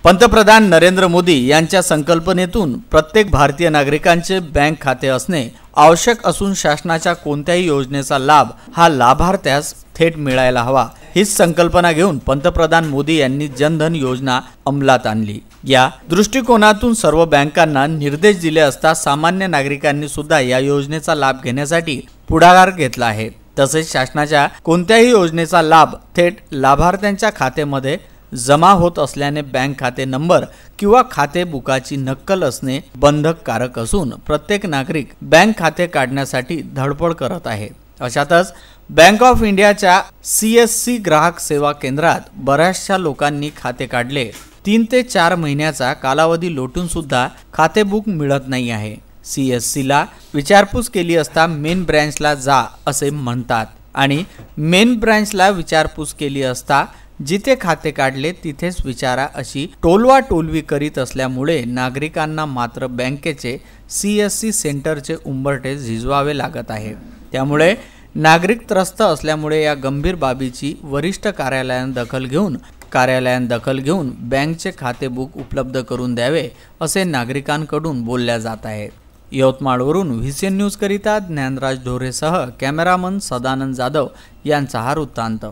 पंतप्रधान नरेंद्र मोदी यांच्या संकल्पनेतून प्रत्येक भारतीय नागरिकांचे बँक खाते असणे आवश्यक असून शासनाच्या कोणत्याही योजनेचा लाभ हा लाभार्थ्यास थेट मिळायला हवा हीच संकल्पना घेऊन पंतप्रधान मोदी यांनी जनधन योजना अंमलात आणली। या दृष्टिकोनातून सर्व बँकांना निर्देश दिले असता सामान्य नागरिकांनी सुद्धा या योजनेचा लाभ घेण्यासाठी पुढाकार घेतला आहे। तसेच शासनाच्या कोणत्याही योजनेचा लाभ थेट लाभार्थ्यांच्या खात्यामध्ये जमा होत असल्याने बँक खाते नंबर किंवा खाते बुकाची नक्कल असणे बंधनकारक असून प्रत्येक नागरिक बँक खाते काढण्यासाठी धडपड करत आहे। अशातच बँक ऑफ इंडियाच्या CSC ग्राहक सेवा केंद्रात बऱ्याचशा लोकांनी खाते काढले। 3 ते 4 महिन्याचा कालावधी लोटून सुद्धा खाते बुक मिळत नाही आहे। CSC ला विचारपूस केली असता मेन ब्रांचला जा असे म्हणतात आणि मेन ब्रांचला विचारपूस केली असता जिथे खाते काढले तिथेच विचारा अशी टोलवा टोलवी करीत असल्यामुळे नागरिकांना मात्र बँकेचे CSC सेंटरचे उंबरठे झिजवावे लागत आहे। त्यामुळे नागरिक त्रस्त असल्यामुळे या गंभीर बाबीची वरिष्ठ कार्यालयात दखल घेऊन बँकचे खाते बुक उपलब्ध करून द्यावे असे नागरिकांकडून बोलल्या जात आहे। यवतमाळवरून VCN न्यूज करिता ज्ञानराज ढोरेसह कॅमेरामन सदानंद जाधव यांचा हा वृत्तांत।